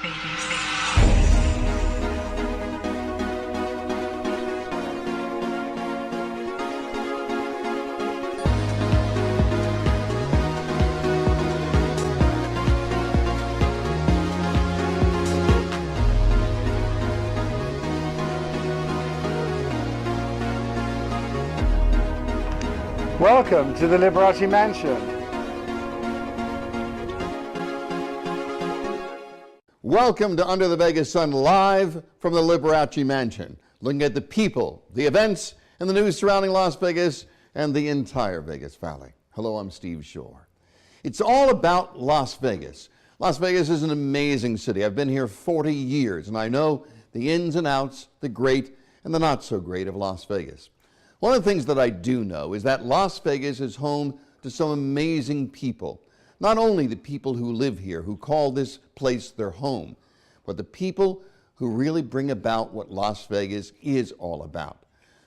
Welcome to the Liberace Mansion. Welcome to Under the Vegas Sun, live from the Liberace Mansion, looking at the people, the events, and the news surrounding Las Vegas and the entire Vegas Valley. Hello, I'm Steve Shore. It's all about Las Vegas. Las Vegas is an amazing city. I've been here 40 years, and I know the ins and outs, the great and the not so great of Las Vegas. One of the things that I do know is that Las Vegas is home to some amazing people. Not only the people who live here, who call this place their home, but the people who really bring about what Las Vegas is all about.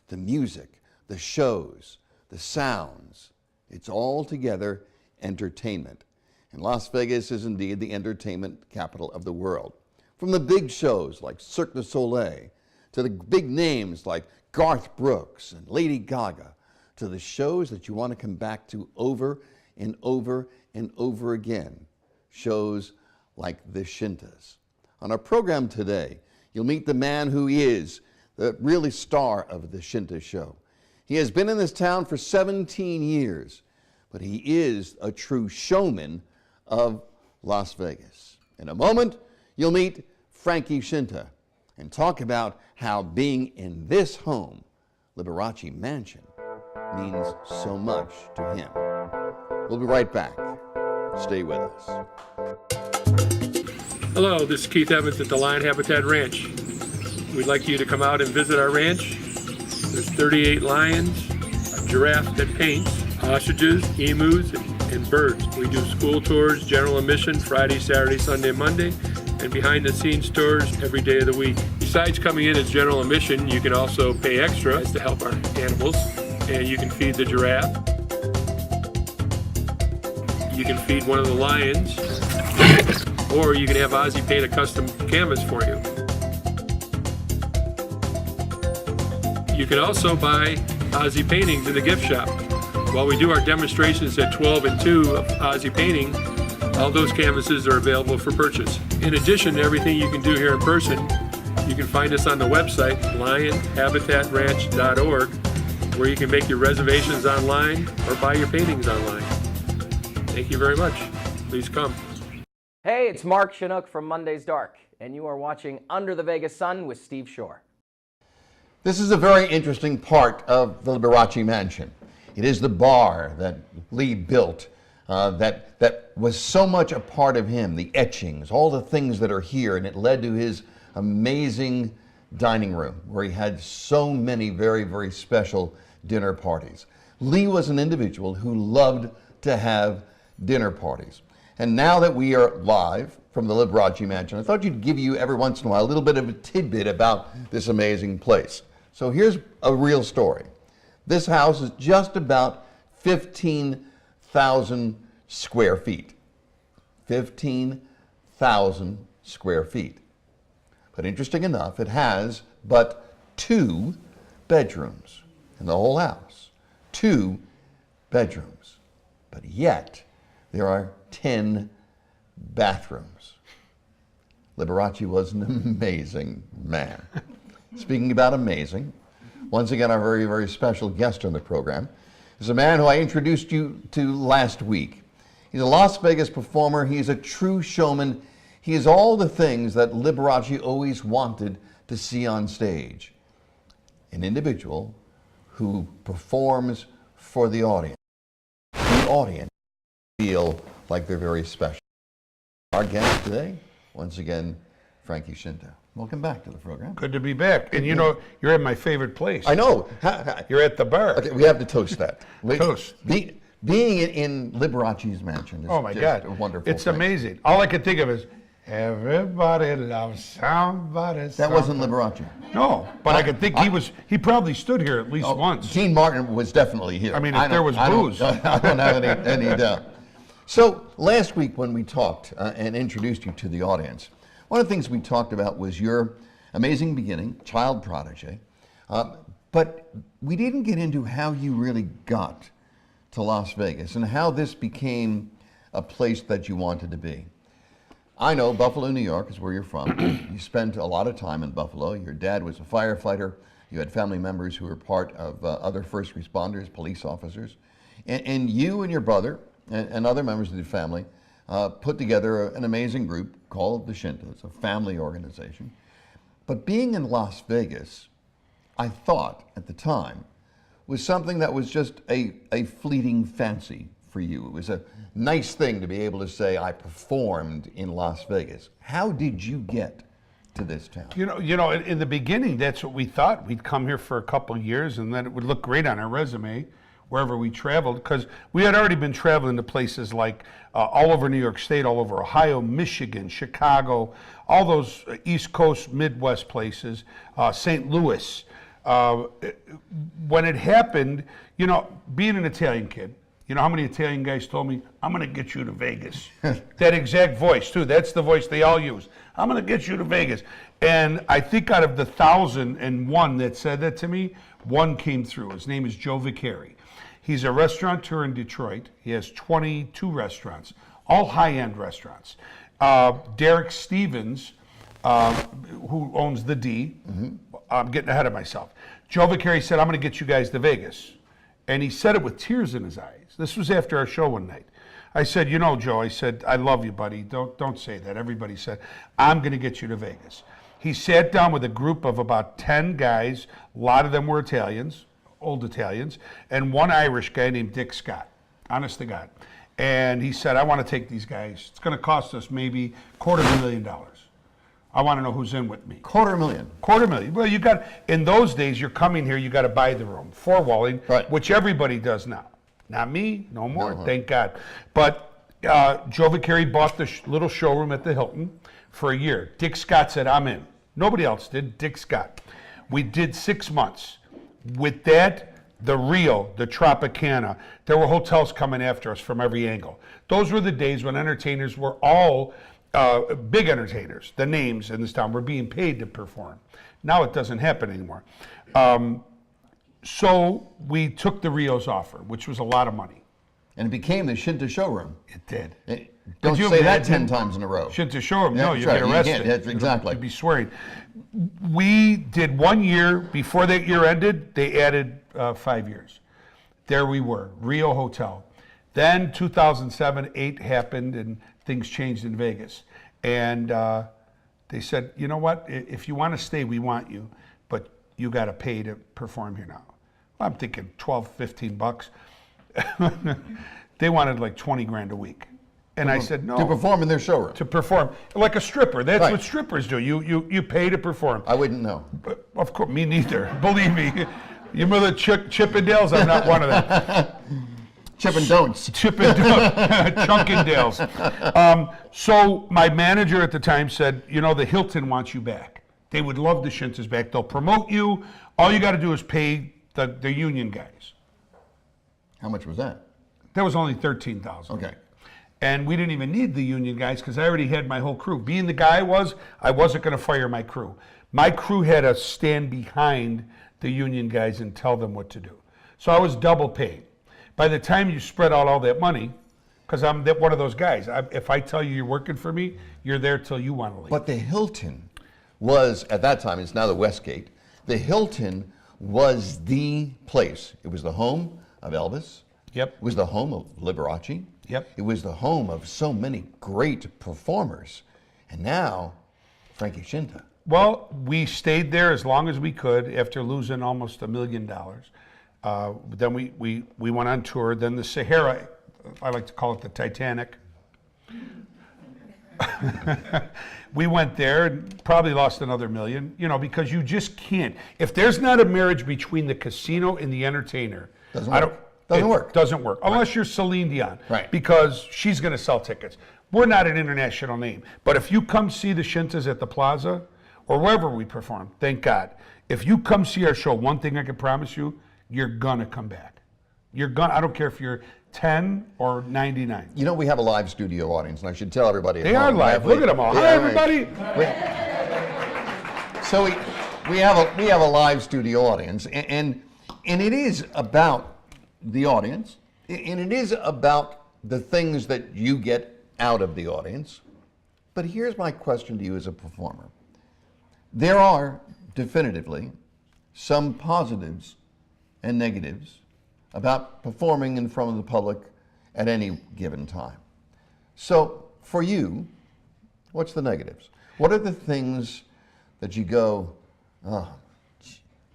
The music, the shows, the sounds. It's all together entertainment. And Las Vegas is indeed the entertainment capital of the world. From the big shows like Cirque du Soleil, to the big names like Garth Brooks and Lady Gaga, to the shows that you want to come back to over and over and over again, shows like the Shintas. On our program today, you'll meet the man who is the really star of the Shinta show. He has been in this town for 17 years, but he is a true showman of Las Vegas. In a moment, you'll meet Frankie Shinta and talk about how being in this home, Liberace Mansion, means so much to him. We'll be right back. Stay with us. Hello, this is Keith Evans at the Lion Habitat Ranch. We'd like you to come out and visit our ranch. There's 38 lions, a giraffe that paints, ostriches, emus, and birds. We do school tours, general admission, Friday, Saturday, Sunday, Monday, and behind-the-scenes tours every day of the week. Besides coming in as general admission, you can also pay extra to help our animals, and you can feed the giraffe. You can feed one of the lions, or you can have Ozzy paint a custom canvas for you. You can also buy Ozzy paintings in the gift shop. While we do our demonstrations at 12 and 2 of Ozzy painting, all those canvases are available for purchase. In addition to everything you can do here in person, you can find us on the website, lionhabitatanranch.org, where you can make your reservations online or buy your paintings online. Thank you very much. Please come. Hey, it's Mark Chinook from Monday's Dark, and you are watching Under the Vegas Sun with Steve Shore. This is a very interesting part of the Liberace Mansion. It is the bar that Lee built that was so much a part of him, the etchings, all the things that are here, and it led to his amazing dining room where he had so many very, very special dinner parties. Lee was an individual who loved to have dinner parties. And now that we are live from the Liberace Mansion, I thought you'd give you every once in a while a little bit of a tidbit about this amazing place. So here's a real story. This house is just about 15,000 square feet. 15,000 square feet. But interesting enough, it has but 2 bedrooms in the whole house. 2 bedrooms. But yet, there are 10 bathrooms. Liberace was an amazing man. Speaking about amazing, once again, our very, very special guest on the program is a man who I introduced you to last week. He's a Las Vegas performer. He's a true showman. He is all the things that Liberace always wanted to see on stage. An individual who performs for the audience. The audience feel like they're very special. Our guest today, once again, Frankie Shinta. Welcome back to the program. Good to be back. And you know, you're at my favorite place. I know. You're at the bar. Okay, we have to toast that. Toast. Being in Liberace's mansion is Oh my just God. a wonderful It's thing. amazing. All I could think of is, everybody loves somebody. That wasn't Liberace. No, but I could think he probably stood here at least once. Gene Martin was definitely here. I mean, if there was booze. I don't have any doubt. So last week when we talked and introduced you to the audience, One of the things we talked about was your amazing beginning, child prodigy, but we didn't get into how you really got to Las Vegas and how this became a place that you wanted to be. I know Buffalo, New York is where you're from. You spent a lot of time in Buffalo. Your dad was a firefighter. You had family members who were part of other first responders, police officers. And you and your brother and other members of the family put together an amazing group called the Shintos, a family organization. But being in Las Vegas, I thought at the time, was something that was just a fleeting fancy for you. It was a nice thing to be able to say, I performed in Las Vegas. How did you get to this town? You know, in the beginning, that's what we thought. We'd come here for a couple of years, and then it would look great on our resume wherever we traveled, because we had already been traveling to places like all over New York State, all over Ohio, Michigan, Chicago, all those East Coast, Midwest places, St. Louis. When it happened, you know, being an Italian kid, you know how many Italian guys told me, I'm going to get you to Vegas? That exact voice, too. That's the voice they all use. I'm going to get you to Vegas. And I think out of the 1,001 that said that to me, one came through. His name is Joe Vicari. He's a restaurateur in Detroit. He has 22 restaurants, all high-end restaurants. Derek Stevens, who owns the D, I'm getting ahead of myself. Joe Vicari said, I'm going to get you guys to Vegas. And he said it with tears in his eyes. This was after our show one night. I said, you know, Joe, I said, I love you, buddy. Don't say that. Everybody said, I'm going to get you to Vegas. He sat down with a group of about 10 guys. A lot of them were Italians, old Italians, and one Irish guy named Dick Scott, honest to God. And he said, I want to take these guys. It's going to cost us maybe $250,000. I want to know who's in with me. $250,000. $250,000. Well, you got, in those days, you're coming here, you got to buy the room. Four-walling, right, which everybody does now. Not me, no more, thank God. But Joe Vicari bought the little showroom at the Hilton for a year. Dick Scott said, I'm in. Nobody else did, Dick Scott. We did 6 months. With that, the Rio, the Tropicana, there were hotels coming after us from every angle. Those were the days when entertainers were all big entertainers. The names in this town were being paid to perform. Now it doesn't happen anymore. So we took the Rio's offer, which was a lot of money. And it became the Shinto showroom. It did. Don't say that 10 times in a row. Shinto showroom, Yeah, no, you right. get arrested. You can't. That's exactly. You'd be swearing. We did 1 year. Before that year ended, they added 5 years. There we were, Rio Hotel. Then 2007-8 happened and things changed in Vegas. And they said, you know what, if you want to stay, we want you, but you got to pay to perform here now. Well, I'm thinking 12, 15 bucks. They wanted like 20 grand a week. And I said, no. To perform in their showroom. To perform, like a stripper. That's Right. what strippers do. You pay to perform. I wouldn't know. But of course, me neither. Believe me. You remember the Chippendales? I'm not one of them. Chip and don'ts. Chunkendales. So my manager at the time said, you know, the Hilton wants you back. They would love the Shintos back. They'll promote you. All you got to do is pay the union guys. How much was that? That was only $13,000. Okay. And we didn't even need the union guys because I already had my whole crew. Being the guy I wasn't going to fire my crew. My crew had to stand behind the union guys and tell them what to do. So I was double paid. By the time you spread out all that money, because I'm one of those guys, if I tell you you're working for me, you're there till you want to leave. But the Hilton was, at that time, it's now the Westgate, the Hilton was the place. It was the home of Elvis. Yep. It was the home of Liberace. Yep. It was the home of so many great performers. And now, Frankie Shinto. Well, we stayed there as long as we could after losing almost $1 million. Then we went on tour. Then the Sahara, I like to call it the Titanic. We went there and probably lost another $1 million, you know, because you just can't. If there's not a marriage between the casino and the entertainer, Doesn't work. Doesn't work. Unless you're Celine Dion. Right. Because she's going to sell tickets. We're not an international name. But if you come see the Shintos at the Plaza or wherever we perform, thank God. If you come see our show, one thing I can promise you, you're going to come back. I don't care if you're 10 or 99. You know, we have a live studio audience, and I should tell everybody. They are live. Look at them all. Hi, everybody. So we have a live studio audience, and it is about the audience, and it is about the things that you get out of the audience. But here's my question to you as a performer. There are definitively some positives and negatives about performing in front of the public at any given time. So for you, what's the negatives? What are the things that you go, oh,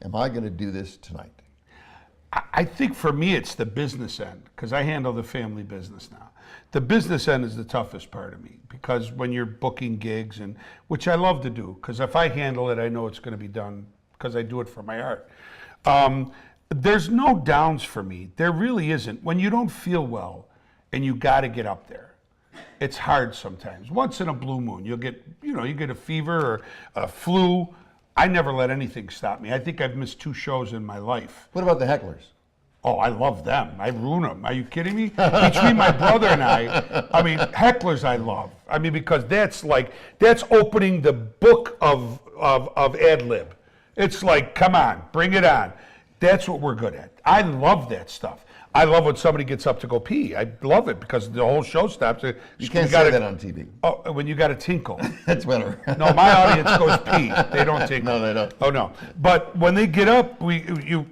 am I going to do this tonight? I think for me, it's the business end, because I handle the family business now. The business end is the toughest part of me, because when you're booking gigs, and which I love to do, because if I handle it, I know it's going to be done, because I do it for my art. There's no downs for me. There really isn't. When you don't feel well and you got to get up there, it's hard sometimes. Once in a blue moon, you get a fever or a flu. I never let anything stop me. I think I've missed 2 shows in my life. What about the hecklers? Oh, I love them. I ruin them. Are you kidding me? Between my brother and I mean, hecklers I love. I mean, because that's opening the book of ad lib. It's like, come on, bring it on. That's what we're good at. I love that stuff. I love when somebody gets up to go pee. I love it because the whole show stops. You can't say that on TV. Oh, when you got to tinkle. That's better. No, my audience goes pee. They don't tinkle. No, they don't. Oh, no. But when they get up, we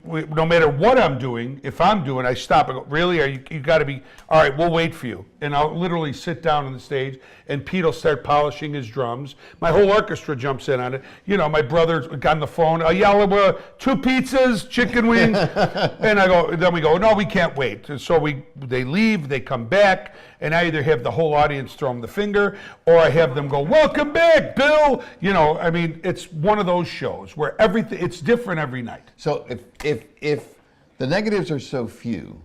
no matter what I'm doing, if I'm doing, I stop and go, really? You got to be, all right, we'll wait for you. And I'll literally sit down on the stage, and Pete will start polishing his drums. My whole orchestra jumps in on it. You know, my brother's on the phone, I yell, 2 pizzas, chicken wings. And then we go, no, we can't wait. And so they leave, they come back, and I either have the whole audience throw them the finger, or I have them go, welcome back, Bill. You know, I mean, it's one of those shows where it's different every night. So if the negatives are so few,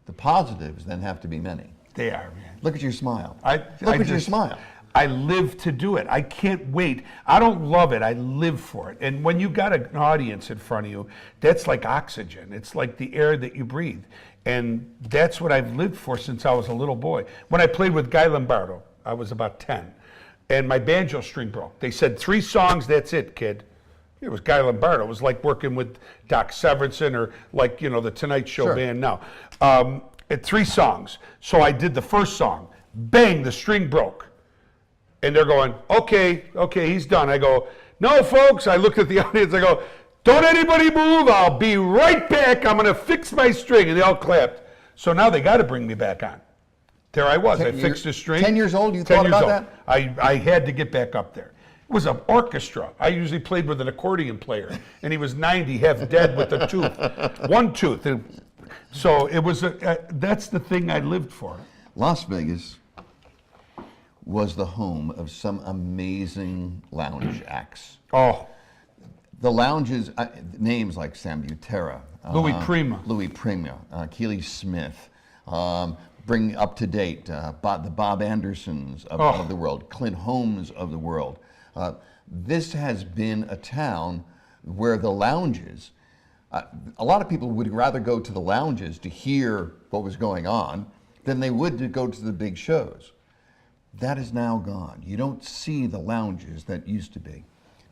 the positives then have to be many. They are, man. Look at your smile. Look at your smile. I live to do it. I can't wait. I don't love it. I live for it. And when you got an audience in front of you, that's like oxygen. It's like the air that you breathe. And that's what I've lived for since I was a little boy. When I played with Guy Lombardo, I was about 10. And my banjo string broke. They said 3 songs, that's it, kid. It was Guy Lombardo. It was like working with Doc Severinsen or like, the Tonight Show band now. 3 songs. So I did the first song. Bang, the string broke. And they're going, okay, he's done. I go, no, folks. I looked at the audience. I go, don't anybody move. I'll be right back. I'm going to fix my string. And they all clapped. So now they got to bring me back on. There I was. I fixed the string. 10 years old? You thought about that? I had to get back up there. It was an orchestra. I usually played with an accordion player. And he was 90, half dead with a tooth. 1 tooth. So it was, that's the thing I lived for. Las Vegas was the home of some amazing lounge acts. Oh. The lounges, names like Sam Butera, Louis Prima, Keely Smith, bring up to date the Bob Andersons of the world, Clint Holmes of the world. This has been a town where the lounges, a lot of people would rather go to the lounges to hear what was going on than they would to go to the big shows. That is now gone. You don't see the lounges that used to be.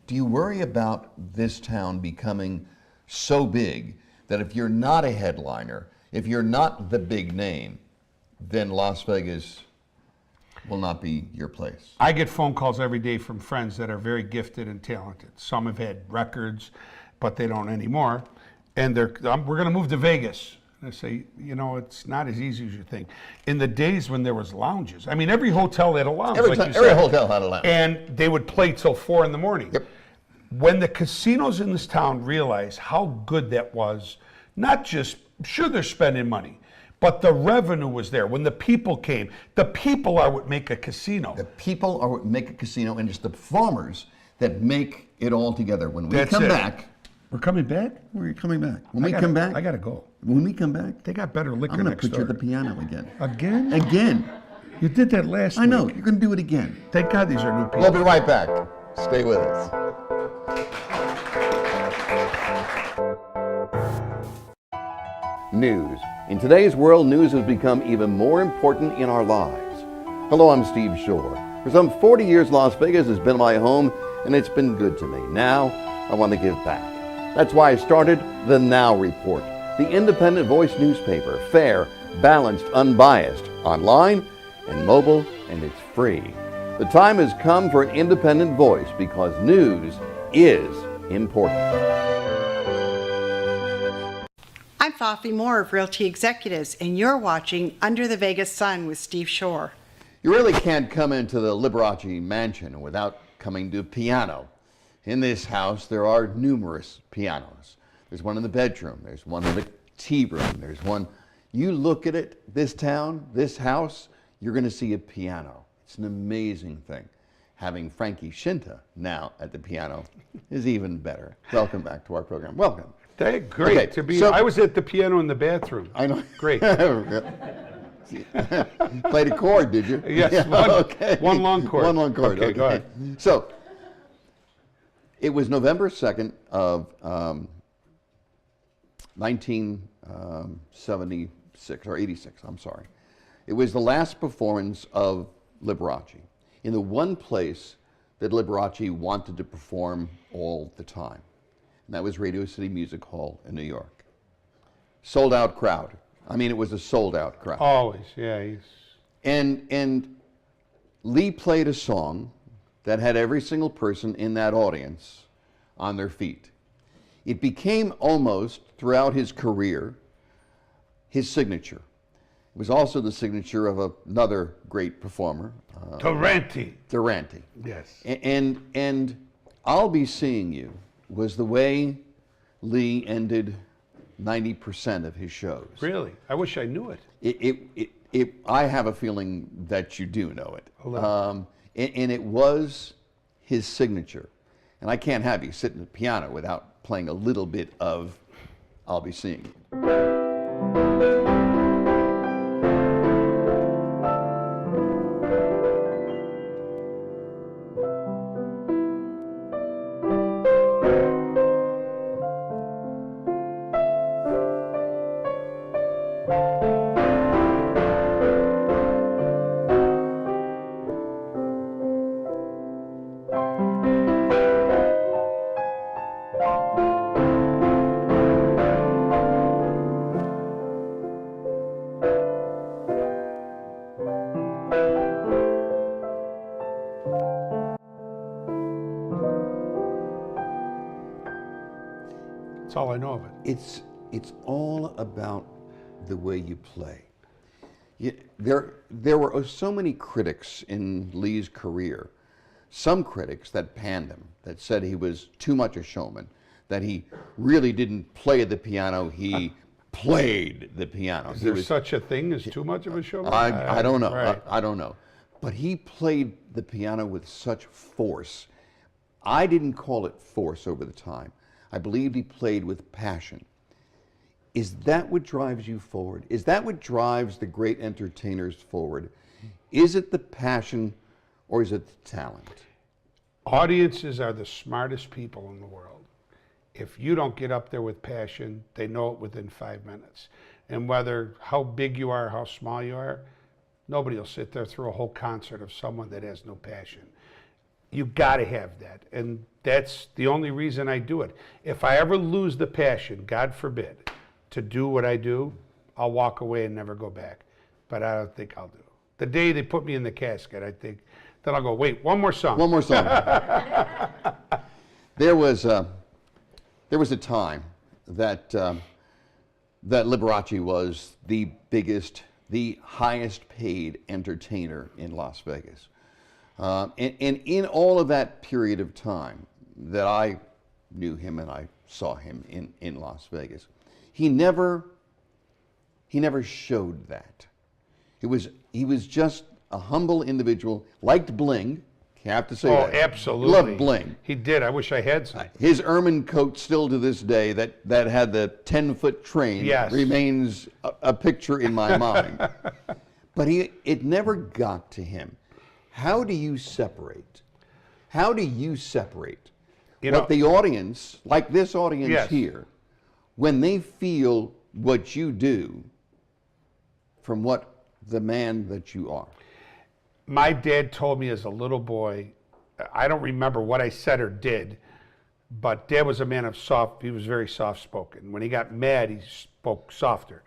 Do you worry about this town becoming so big that if you're not a headliner, if you're not the big name, then Las Vegas will not be your place? I get phone calls every day from friends that are very gifted and talented. Some have had records, but they don't anymore. And we're going to move to Vegas. And I say, it's not as easy as you think. In the days when there was lounges, I mean, every hotel had a lounge. Every hotel had a lounge. And they would play till 4 a.m. Yep. When the casinos in this town realized how good that was, not just, sure they're spending money, but the revenue was there. When the people came, the people are what make a casino. The people are what make a casino, and it's the performers that make it all together. When we come back. We're coming back? We're coming back. When we come back. I got to go. When we come back. They got better liquor I'm going next to put you door. at the piano again. Again? Again. You did that last week. I know. You're going to do it again. Thank God these are new people. We'll be right back. Stay with us. News, In today's world, news has become even more important in our lives. Hello, I'm Steve Shore. For some 40 years, Las Vegas has been my home, and it's been good to me. Now, I want to give back. That's why I started the Now Report, the independent voice newspaper, fair, balanced, unbiased, online and mobile, and it's free. The time has come for an independent voice because news is important. I'm Fafi Moore of Realty Executives, and you're watching Under the Vegas Sun with Steve Shore. You really can't come into the Liberace Mansion without coming to a piano. In this house, there are numerous pianos. There's one in the bedroom, there's one in the tea room, there's one. You look at it, this town, this house, you're going to see a piano. It's an amazing thing. Having Frankie Shinta now at the piano is even better. Welcome back to our program. Welcome. Great Okay, to be. so- I was at the piano in the bathroom. I know. Great. Played a chord, did you? Yes, Yeah, one long chord. One long chord. Okay, go ahead. So, it was November 2nd of 1976, or 86, I'm sorry. It was the last performance of Liberace in the one place that Liberace wanted to perform all the time. And that was Radio City Music Hall in New York. Sold out crowd. I mean, it was a sold out crowd. Always, yeah. And Lee played a song that had every single person in that audience on their feet. It became almost, throughout his career, his signature. It was also the signature of another great performer, Durante. Yes. Yes. And I'll Be Seeing You was the way Lee ended 90% of his shows. Really? I wish I knew it. I have a feeling that you do know it. Hello. And it was his signature. And I can't have you sit in the piano without playing a little bit of I'll Be Seeing You. That's all I know of it. It's all about the way you play. There were so many critics in Lee's career. Some critics that panned him, that said he was too much a showman, that he really didn't play the piano, he played the piano. Is there such a thing as too much of a showman? I don't know. Right. I don't know. But he played the piano with such force. I didn't call it force over the time. I believed he played with passion. Is that what drives you forward? Is that what drives the great entertainers forward? Is it the passion or is it the talent? Audiences are the smartest people in the world. If you don't get up there with passion, they know it within 5 minutes. And whether how big you are, how small you are, nobody will sit there through a whole concert of someone that has no passion. You got to have that. And that's the only reason I do it. If I ever lose the passion, God forbid, to do what I do, I'll walk away and never go back. But I don't think I'll do. The day they put me in the casket, I think, then I'll go, wait, one more song. One more song. There was a time that that Liberace was the biggest, the highest paid entertainer in Las Vegas. And in all of that period of time that I knew him and I saw him in Las Vegas, he never showed that. He was just a humble individual, liked bling. You have to say that. Oh, absolutely. Loved bling. He did. I wish I had some. His ermine coat still to this day that had the 10-foot train Yes. remains a picture in my mind. But it never got to him. How do you separate? What the audience, like this audience Yes. here, when they feel what you do, from what the man that you are? My dad told me as a little boy, I don't remember what I said or did, but Dad was a man of he was very soft-spoken. When he got mad, he spoke softer.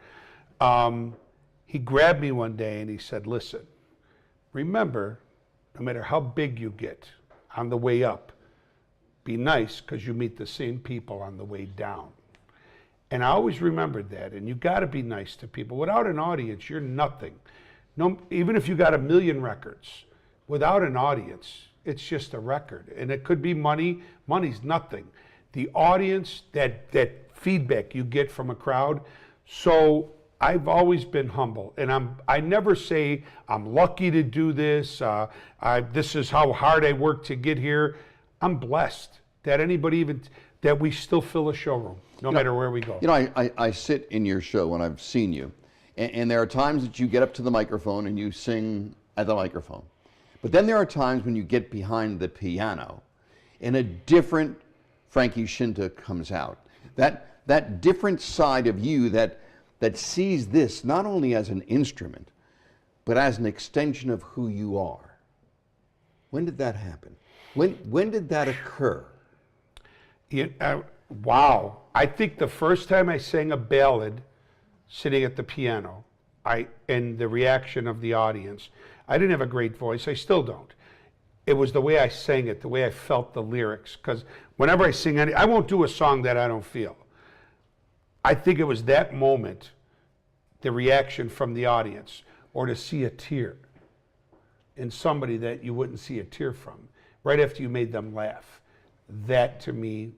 He grabbed me one day and he said, listen, remember, no matter how big you get on the way up, be nice because you meet the same people on the way down. And I always remembered that, and you gotta be nice to people. Without an audience, you're nothing. No, even if you got 1 million records, without an audience, it's just a record. And it could be money, money's nothing. The audience, that feedback you get from a crowd. So I've always been humble, and I never say I'm lucky to do this, this is how hard I worked to get here. I'm blessed that that we still fill a showroom, no matter where we go. You know, I sit in your show when I've seen you, and there are times that you get up to the microphone and you sing at the microphone. But then there are times when you get behind the piano and a different Frankie Shinta comes out. That different side of you that sees this not only as an instrument, but as an extension of who you are. When did that happen? When did that occur? Wow. I think the first time I sang a ballad sitting at the piano, and the reaction of the audience, I didn't have a great voice. I still don't. It was the way I sang it, the way I felt the lyrics. Because whenever I sing I won't do a song that I don't feel. I think it was that moment, the reaction from the audience, or to see a tear in somebody that you wouldn't see a tear from, right after you made them laugh. That to me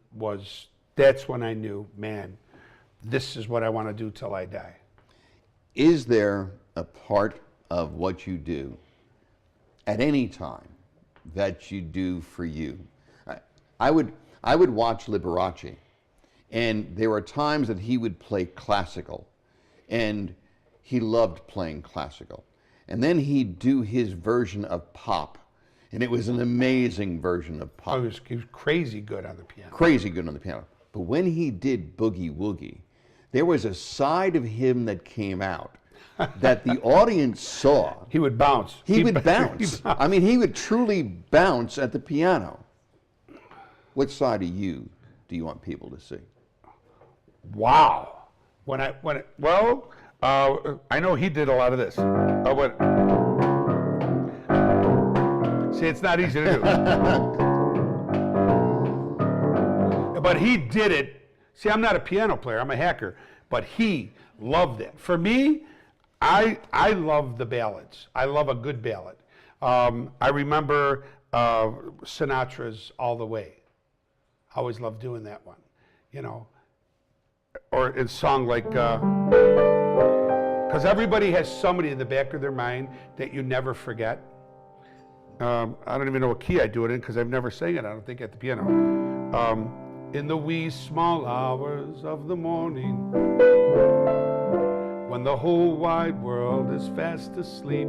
that's when I knew, man, this is what I want to do till I die. Is there a part of what you do at any time that you do for you? I would watch Liberace, and there were times that he would play classical, and he loved playing classical. And then he'd do his version of pop, and it was an amazing version of pop. He was crazy good on the piano. Crazy good on the piano. But when he did Boogie Woogie, there was a side of him that came out that the audience saw. He would bounce. He would bounce. I mean, he would truly bounce at the piano. What side of you do you want people to see? Wow. I know he did a lot of this. See, it's not easy to do. But he did it. See, I'm not a piano player, I'm a hacker, but he loved it. For me, I love the ballads. I love a good ballad. I remember Sinatra's All the Way. I always loved doing that one, you know. Or a song like, because everybody has somebody in the back of their mind that you never forget. I don't even know what key I do it in because I've never sang it, I don't think, at the piano. In the wee small hours of the morning, when the whole wide world is fast asleep,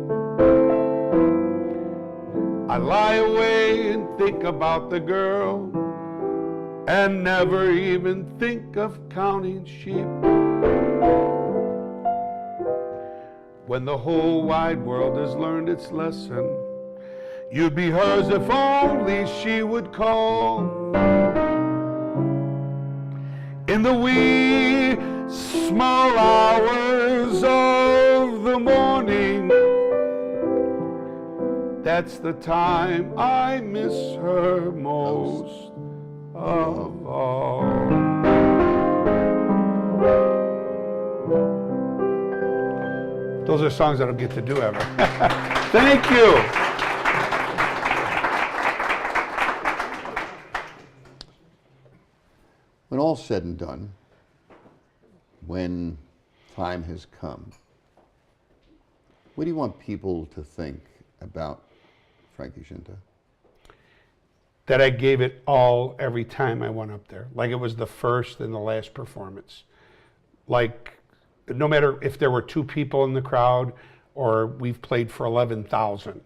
I lie awake and think about the girl and never even think of counting sheep. When the whole wide world has learned its lesson, you'd be hers if only she would call. In the wee small hours of the morning, that's the time I miss her most of all. Those are songs I don't get to do ever. Thank you. When all's said and done, when time has come, what do you want people to think about Frankie Shinta? That I gave it all every time I went up there. Like it was the first and the last performance. Like, no matter if there were 2 people in the crowd or we've played for 11,000,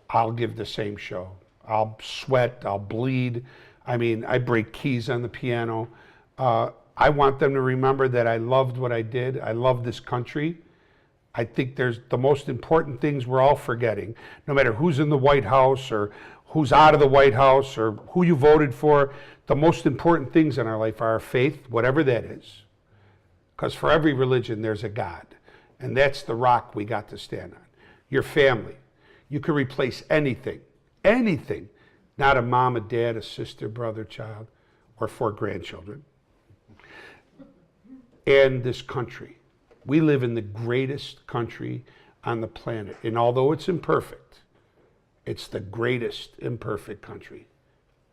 I'll give the same show. I'll sweat, I'll bleed. I mean, I break keys on the piano. I want them to remember that I loved what I did. I love this country. I think there's the most important things we're all forgetting, no matter who's in the White House or who's out of the White House or who you voted for. The most important things in our life are our faith, whatever that is. Because for every religion, there's a God. And that's the rock we got to stand on. Your family. You can replace anything, anything. Not a mom, a dad, a sister, brother, child, or 4 grandchildren. And this country. We live in the greatest country on the planet. And although it's imperfect, it's the greatest imperfect country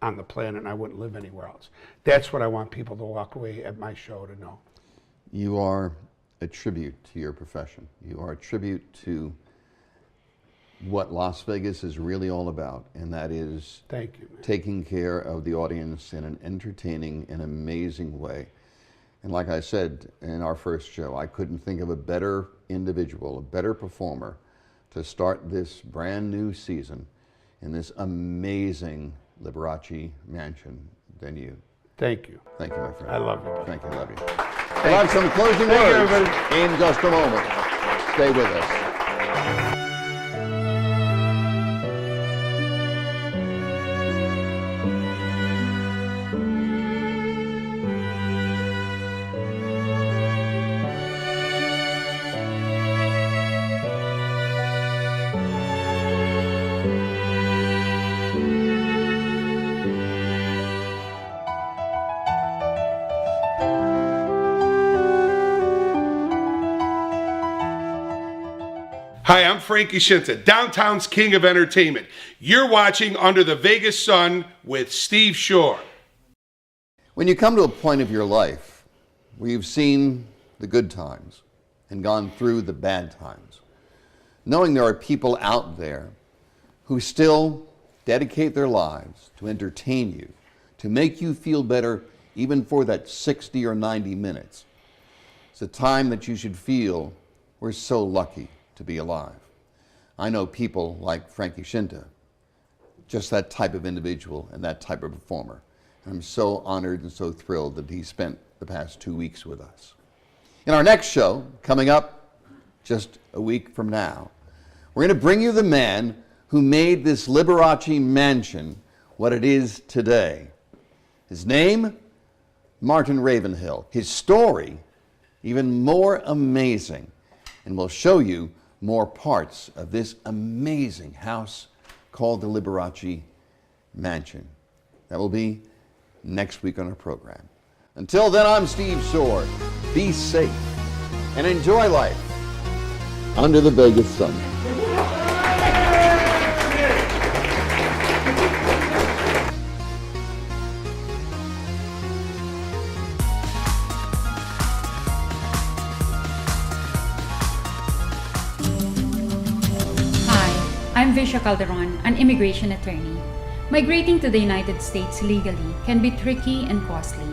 on the planet, and I wouldn't live anywhere else. That's what I want people to walk away at my show to know. You are a tribute to your profession. You are a tribute to what Las Vegas is really all about, and that is Thank you, man. Taking care of the audience in an entertaining and amazing way. And like I said in our first show, I couldn't think of a better individual, a better performer to start this brand new season in this amazing Liberace Mansion than you. Thank you. Thank you, my friend. I love you, buddy. Thank you, love you. We'll have some closing words in just a moment. Stay with us. Hi, I'm Frankie Shinta, downtown's king of entertainment. You're watching Under the Vegas Sun with Steve Shore. When you come to a point of your life where you've seen the good times and gone through the bad times, knowing there are people out there who still dedicate their lives to entertain you, to make you feel better even for that 60 or 90 minutes, it's a time that you should feel we're so lucky to be alive. I know people like Frankie Shinta, just that type of individual and that type of performer. I'm so honored and so thrilled that he spent the past 2 weeks with us. In our next show, coming up just a week from now, we're going to bring you the man who made this Liberace Mansion what it is today. His name, Martin Ravenhill. His story, even more amazing. And we'll show you more parts of this amazing house called the Liberace Mansion. That will be next week on our program. Until then, I'm Steve Shore. Be safe and enjoy life under the Vegas sun. I'm Visha Calderon, an immigration attorney. Migrating to the United States legally can be tricky and costly.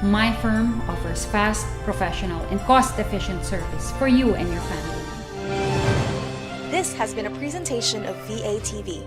My firm offers fast, professional, and cost-efficient service for you and your family. This has been a presentation of VATV.